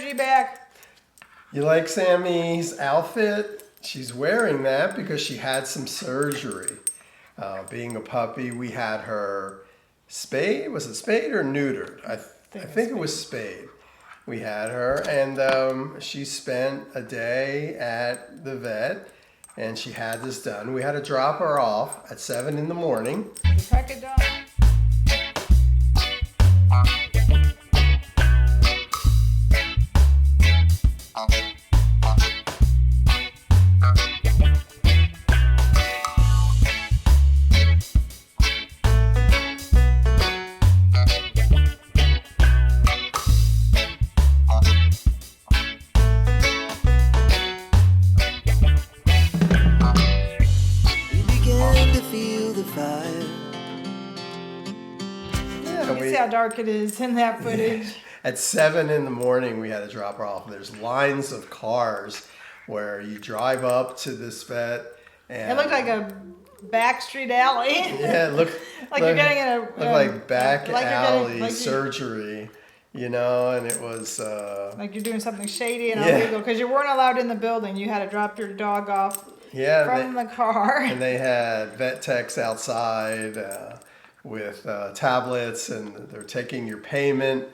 energy back. You like Sammy's outfit? She's wearing that because she had some surgery. Being a puppy, we had her spayed. Was it spayed or neutered? I think it was spayed. We had her, and she spent a day at the vet, and she had this done. We had to drop her off at 7 in the morning. Pack it down. See how dark it is in that footage. At 7 in the morning, we had to drop her off. There's lines of cars where you drive up to this vet. And it looked like a backstreet alley. Yeah, it looked you're getting in looked like back alley surgery, you know, and it was like you're doing something shady and illegal because you weren't allowed in the building. You had to drop your dog off from the car. And they had vet techs outside with tablets, and they're taking your payment,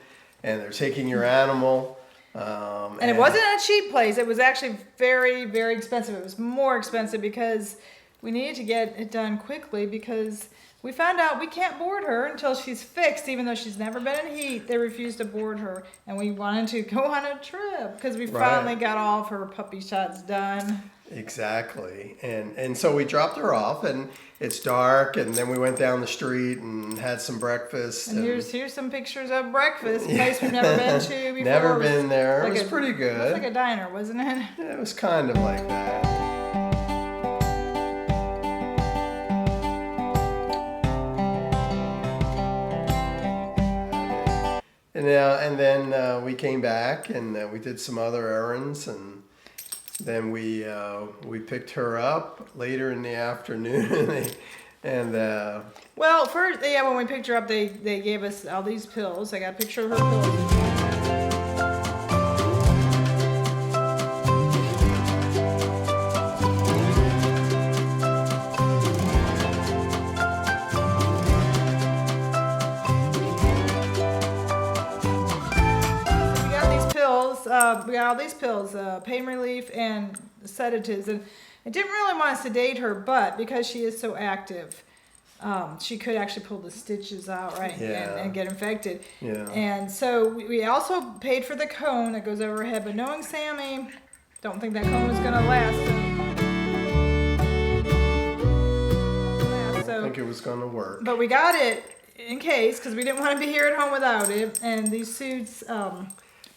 and they're taking your animal. And it wasn't a cheap place. It was actually very, very expensive. It was more expensive because we needed to get it done quickly because we found out we can't board her until she's fixed, even though she's never been in heat. They refused to board her, and we wanted to go on a trip because we finally got all of her puppy shots done. Exactly. And so we dropped her off, and it's dark, and then we went down the street and had some breakfast. And here's some pictures of breakfast, a place we've never been to before. Never been there. It was pretty good. It was like a diner, wasn't it? Yeah, it was kind of like that. And then we came back, and we did some other errands, and then we picked her up later in the afternoon, and well, first, when we picked her up, they gave us all these pills. I got a picture of her pills. We got all these pills, pain relief and sedatives, and I didn't really want to sedate her, but because she is so active, she could actually pull the stitches out, and get infected. Yeah. And so we also paid for the cone that goes over her head, but knowing Sammy, don't think that cone was going to last. I don't think it was going to work. But we got it in case, because we didn't want to be here at home without it, and these suits...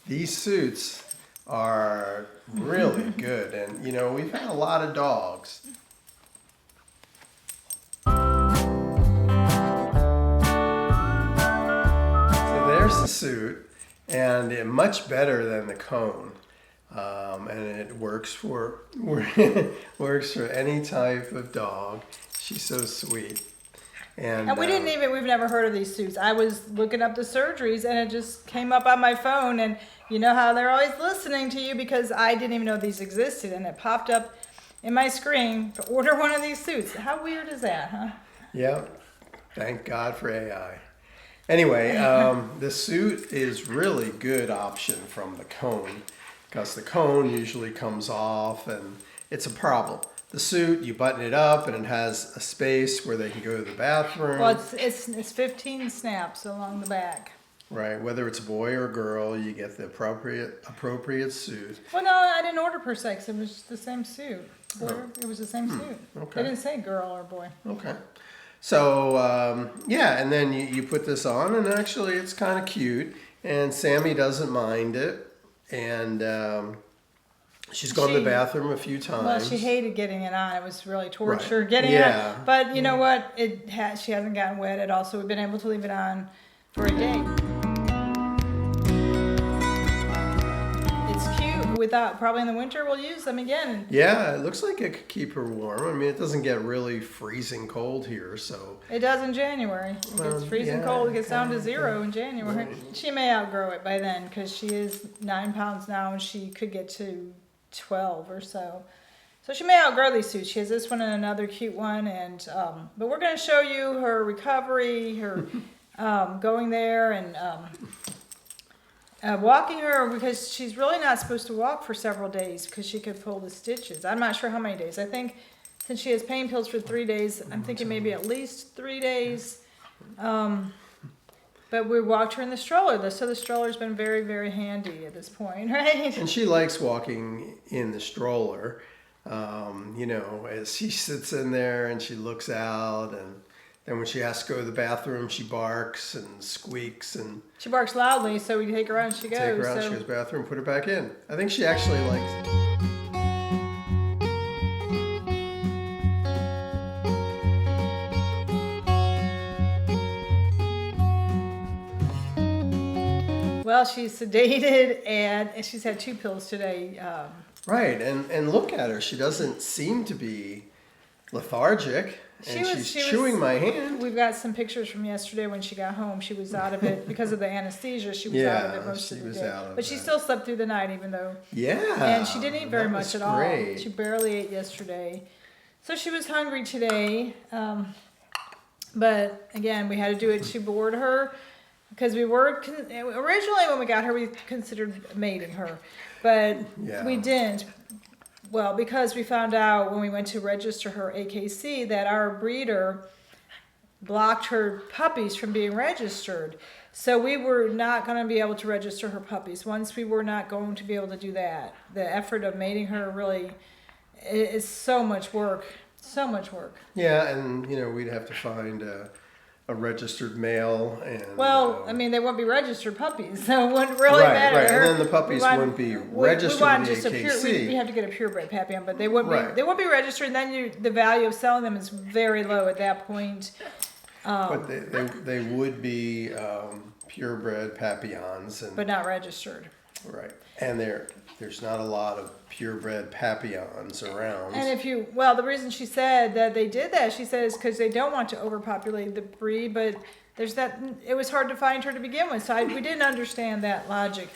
These suits are really good, and you know, we've had a lot of dogs. So there's the suit, and it's much better than the cone, and it works for any type of dog. She's so sweet. And we've never heard of these suits. I was looking up the surgeries, and it just came up on my phone, and you know how they're always listening to you because I didn't even know these existed, and it popped up in my screen to order one of these suits. How weird is that, huh? Yeah, thank God for AI. Anyway, the suit is really good option from the cone because the cone usually comes off, and it's a problem. The suit, you button it up, and it has a space where they can go to the bathroom. Well, it's 15 snaps along the back. Right, whether it's a boy or a girl, you get the appropriate suit. Well, no, I didn't order per sex. It was the same suit. It was the same suit. Okay. It didn't say girl or boy. Okay. So, and then you put this on, and actually it's kind of cute, and Sammy doesn't mind it, and... She's gone to the bathroom a few times. Well, she hated getting it on. It was really torture getting it on. But you know what? She hasn't gotten wet at all, so we've been able to leave it on for a day. It's cute we thought probably in the winter we'll use them again. Yeah, it looks like it could keep her warm. I mean, it doesn't get really freezing cold here, so. It does in January. It gets freezing cold. It gets down to 0 in January. Right. She may outgrow it by then because she is 9 pounds now and she could get to 12 or so. So she may outgrow these suits. She has this one and another cute one, and but we're going to show you her recovery, her going there and walking her, because she's really not supposed to walk for several days because she could pull the stitches. I'm not sure how many days. I think since she has pain pills for 3 days, I'm thinking maybe at least 3 days. But we walked her in the stroller, so the stroller's been very, very handy at this point, right? And she likes walking in the stroller. You know, as she sits in there and she looks out, and then when she has to go to the bathroom, she barks and squeaks, and She barks loudly, so we take her out and she goes. take her out, so. she goes to the bathroom, put her back in. I think she actually likes. Well, she's sedated and she's had 2 pills today. Right, and look at her. She doesn't seem to be lethargic, and she's chewing my hand. We've got some pictures from yesterday when she got home. She was out of it because of the anesthesia. She was out of it most of the day. But she still slept through the night, even though. Yeah. And she didn't eat very much at all. Great. She barely ate yesterday. So she was hungry today. But again, we had to do it to board her because we were originally when we got her, we considered mating her, but we didn't. Well, because we found out when we went to register her AKC that our breeder blocked her puppies from being registered. So we were not going to be able to register her puppies. Once we were not going to be able to do that, the effort of mating her really is so much work. So much work. Yeah, and you know, we'd have to find a registered male, and I mean, they wouldn't be registered puppies, so it wouldn't really matter. Right, and then the puppies wouldn't be registered with the AKC. We have to get a purebred Papillon, but they wouldn't Right. be. They wouldn't be registered. And then the value of selling them is very low at that point. But they would be purebred Papillons, But not registered. Right, and there's not a lot of purebred Papillons around. And the reason she said that they did that, she says, because they don't want to overpopulate the breed, but it was hard to find her to begin with, so we didn't understand that logic.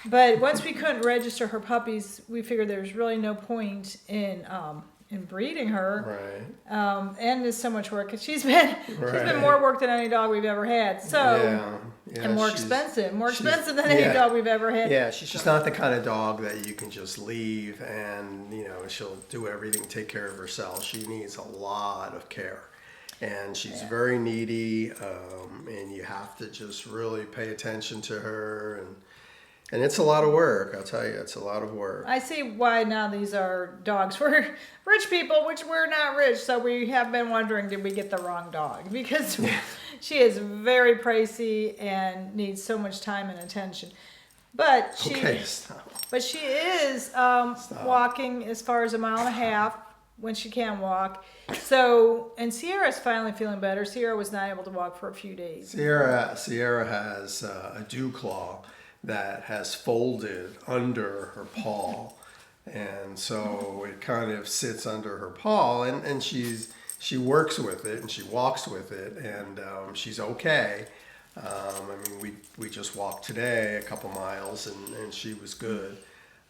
But once we couldn't register her puppies, we figured there was really no point in breeding her. Right. And it's so much work, because she's been more work than any dog we've ever had. So. Yeah, and more expensive than any dog we've ever had. Yeah, she's just not the kind of dog that you can just leave and, you know, she'll do everything, take care of herself. She needs a lot of care. And she's very needy, and you have to just really pay attention to her. And it's a lot of work, I'll tell you, it's a lot of work. I see why now these are dogs for rich people, which we're not rich. So we have been wondering, did we get the wrong dog? Because she is very pricey and needs so much time and attention. But she is walking as far as 1.5 miles when she can walk. So, and Sierra's finally feeling better. Sierra was not able to walk for a few days. Sierra has a dew claw that has folded under her paw, and so it kind of sits under her paw, and she works with it and she walks with it, and she's okay. I mean, we just walked today a couple miles, and she was good,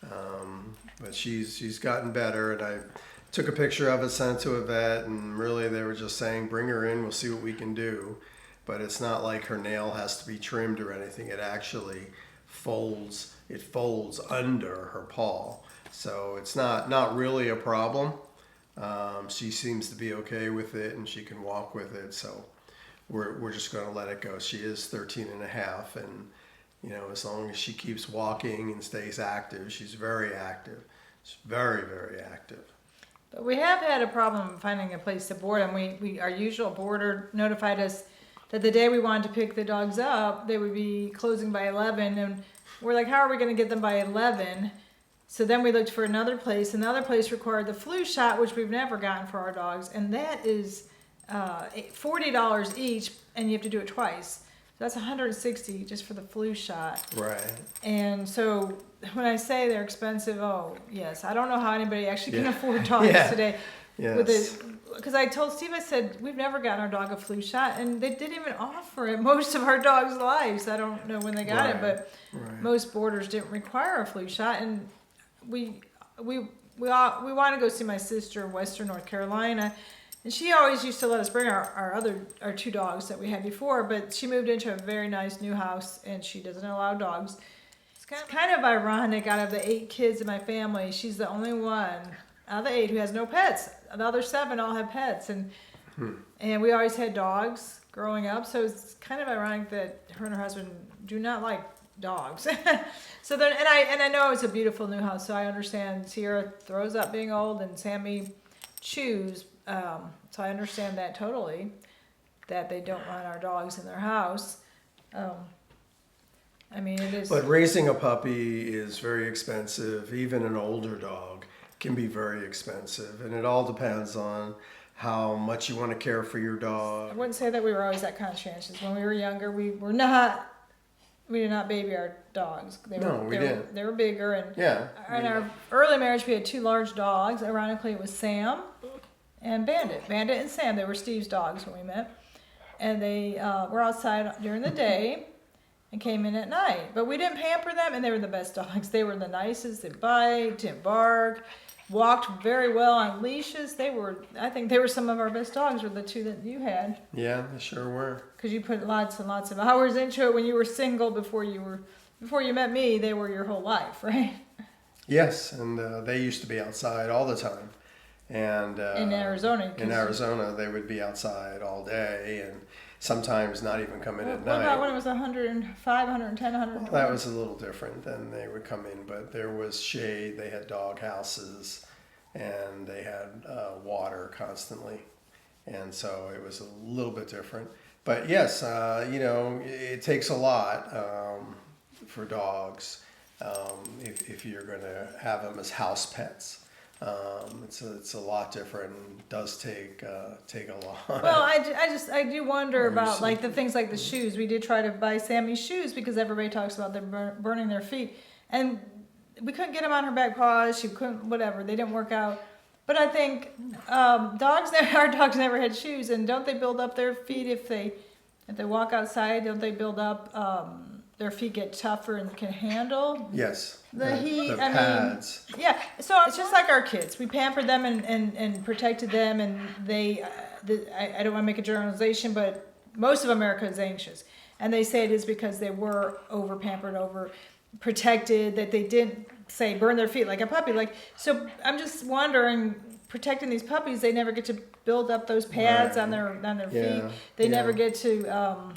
but she's gotten better, and I took a picture of it, sent it to a vet, and really they were just saying, bring her in, we'll see what we can do. But it's not like her nail has to be trimmed or anything. It actually folds under her paw, so it's not really a problem. She seems to be okay with it, and she can walk with it, so we're just going to let it go. She is 13 and a half, and you know, as long as she keeps walking and stays active, she's very active. She's very, very active. But we have had a problem finding a place to board them. Our usual boarder notified us that the day we wanted to pick the dogs up, they would be closing by 11, and we're like, how are we going to get them by 11? So then we looked for another place. Another place required the flu shot, which we've never gotten for our dogs, and that is $40 each, and you have to do it twice. that's 160 just for the flu shot. Right. And so when I say they're expensive, oh yes, I don't know how anybody actually can Yeah. afford dogs Yeah. today. Yes. Because I told Steve, I said we've never gotten our dog a flu shot, and they didn't even offer it most of our dogs' lives. I don't know when they got it, but most boarders didn't require a flu shot, and we want to go see my sister in Western North Carolina. And she always used to let us bring our two dogs that we had before, but she moved into a very nice new house and she doesn't allow dogs. It's kind of ironic, out of the 8 kids in my family, she's the only one out of the 8 who has no pets. The other 7 all have pets, and we always had dogs growing up, so it's kind of ironic that her and her husband do not like dogs. So then, and I know it's a beautiful new house, so I understand Sierra throws up being old and Sammy chews. So I understand that totally, that they don't want our dogs in their house. I mean, it is. But raising a puppy is very expensive. Even an older dog can be very expensive, and it all depends on how much you want to care for your I dog. wouldn't say that we were always that conscientious. When we were younger, we did not baby our dogs. We didn't. They were bigger, and Yeah. in our early marriage, we had 2 large dogs. Ironically, it was Sam and Bandit. Bandit and Sam, they were Steve's dogs when we met. And they were outside during the day and came in at night. But we didn't pamper them, and they were the best dogs. They were the nicest. They bite, didn't bark, walked very well on leashes. I think they were some of our best dogs, were the 2 that you had. Yeah, they sure were. Because you put lots and lots of hours into it when you were single. Before you met me, they were your whole life, right? Yes, and they used to be outside all the time. And In Arizona. in Arizona, they would be outside all day, and sometimes not even come in at What night. about when it was 105, 110, 120? Well, that was a little different. Then they would come in, but there was shade. They had dog houses, and they had water constantly, and so it was a little bit different. But yes, it takes a lot for dogs if you're going to have them as house pets. It's a lot different and does take a lot. Well, I do wonder about like the things like the shoes. We did try to buy Sammy shoes because everybody talks about them burning their feet, and we couldn't get them on her back paws. She couldn't, whatever. They didn't work out. But I think our dogs never had shoes, and don't they build up their feet if they walk outside? Don't they build up their feet get tougher and can handle? Yes. The heat, the pads. Yeah, so it's just like our kids. We pampered them and protected them, and I don't want to make a generalization, but most of America is anxious. And they say it is because they were over pampered, over protected, that they didn't, say, burn their feet like a puppy. So I'm just wondering, protecting these puppies, they never get to build up those pads on their feet. They never get to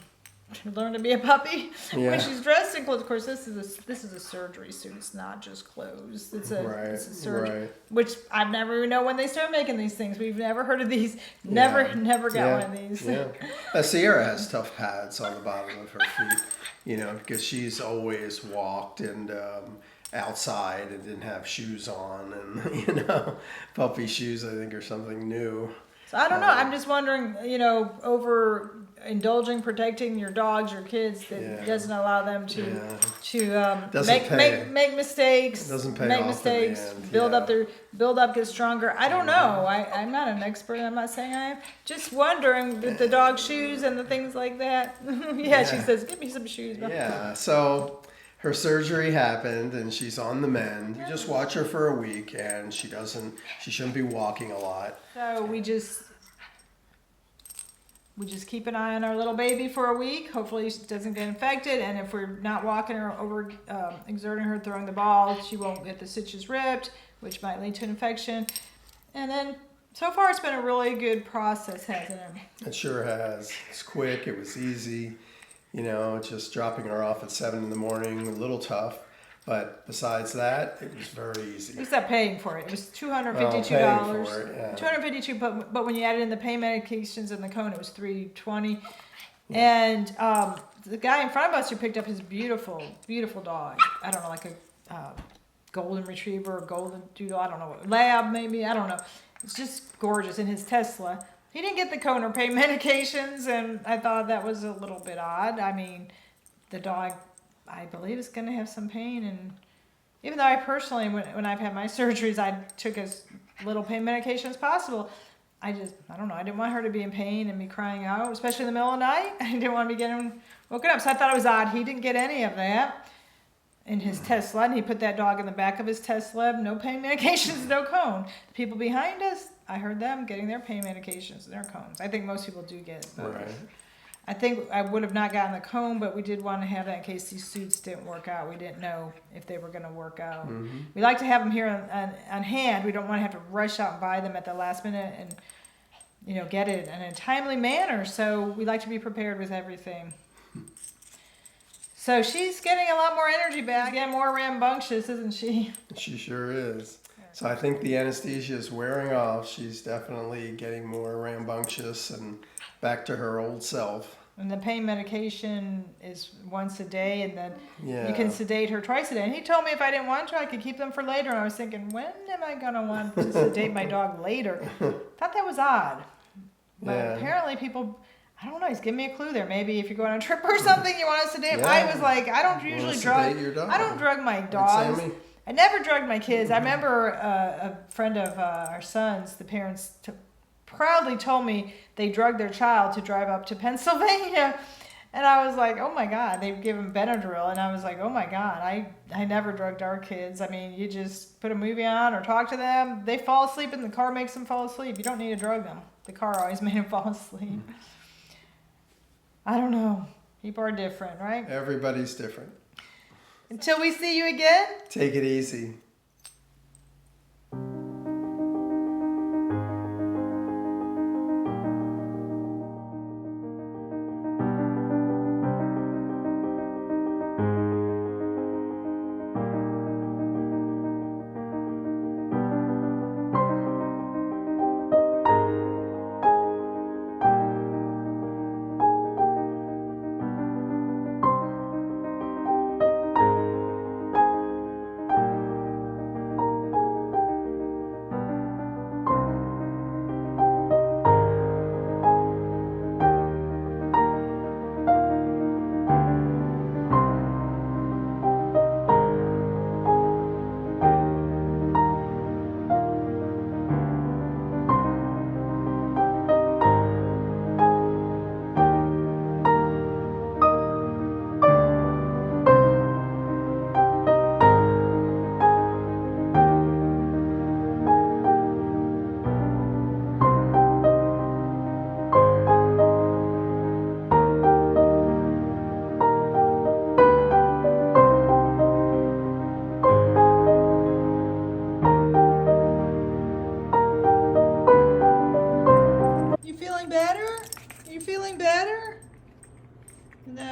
learn to be a puppy when she's dressed in clothes. Of course, this is a surgery suit. It's not just clothes. It's a surgery, which I've never even know when they started making these things. We've never heard of these. Never got one of these. Yeah. Sierra has tough pads on the bottom of her feet, because she's always walked and outside and didn't have shoes on, and puppy shoes I think are something new. So I don't know. I'm just wondering, over indulging, protecting your dogs, your kids, that doesn't allow them to make mistakes. It doesn't pay make off mistakes. in the end. Build up, get stronger. I don't know. I'm not an expert. I'm not saying I am. Just wondering with the dog shoes and the things like that. She says, "Give me some shoes." Yeah. So her surgery happened and she's on the mend. You just watch her for a week, and she shouldn't be walking a lot. So we just keep an eye on our little baby for a week. Hopefully she doesn't get infected, and if we're not walking her over, exerting her, throwing the ball, she won't get the stitches ripped, which might lead to an infection. And then so far it's been a really good process, hasn't it? It sure has. It's quick. It was easy. Just dropping her off at 7 in the morning, a little tough. But besides that, it was very easy. Except paying for it. It was $252. Paying for it, yeah. $252, but when you added in the pain medications and the cone, it was $320. And the guy in front of us who picked up his beautiful, beautiful dog, I don't know, like a golden retriever or golden doodle, I don't know, lab maybe, I don't know. It's just gorgeous in his Tesla. He didn't get the cone or pain medications, and I thought that was a little bit odd. I mean, the dog, I believe, is going to have some pain, and even though I personally, when I've had my surgeries, I took as little pain medication as possible. I don't know, I didn't want her to be in pain and be crying out, especially in the middle of the night. I didn't want to be getting woken up, so I thought it was odd. He didn't get any of that in his test sled. He put that dog in the back of his test sled, no pain medications, no cone. The people behind us, I heard them getting their pain medications and their cones. I think most people do get those. Right. I think I would have not gotten the cone, but we did want to have that in case these suits didn't work out. We didn't know if they were going to work out. Mm-hmm. We like to have them here on hand. We don't want to have to rush out and buy them at the last minute and, get it in a timely manner. So we like to be prepared with everything. So she's getting a lot more energy back, getting more rambunctious, isn't she? She sure is. So I think the anesthesia is wearing off. She's definitely getting more rambunctious and back to her old self. And the pain medication is once a day, and then Yeah. you can sedate her twice a day. And he told me if I didn't want to, I could keep them for later. And I was thinking, when am I going to want to sedate my dog later? Thought that was odd. But Yeah. apparently people, I don't know, he's giving me a clue there. Maybe if you're going on a trip or something, you want to sedate. Yeah. I was like, I don't You usually wanna drug. sedate your dog. I don't drug my Like dogs. Sammi? I never drugged my kids. I remember a friend of our son's, the parents proudly told me they drugged their child to drive up to Pennsylvania. And I was like, oh my God, they give him Benadryl. And I was like, oh my God, I never drugged our kids. I mean, you just put a movie on or talk to them. They fall asleep and the car makes them fall asleep. You don't need to drug them. The car always made them fall asleep. I don't know. People are different, right? Everybody's different. Until we see you again. Take it easy.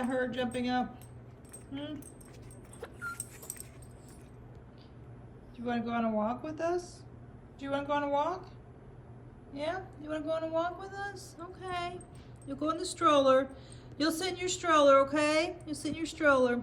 Her jumping up. Do you want to go on a walk with us? Do you want to go on a walk? Yeah? You want to go on a walk with us? Okay. You'll go in the stroller. You'll sit in your stroller, okay? You'll sit in your stroller.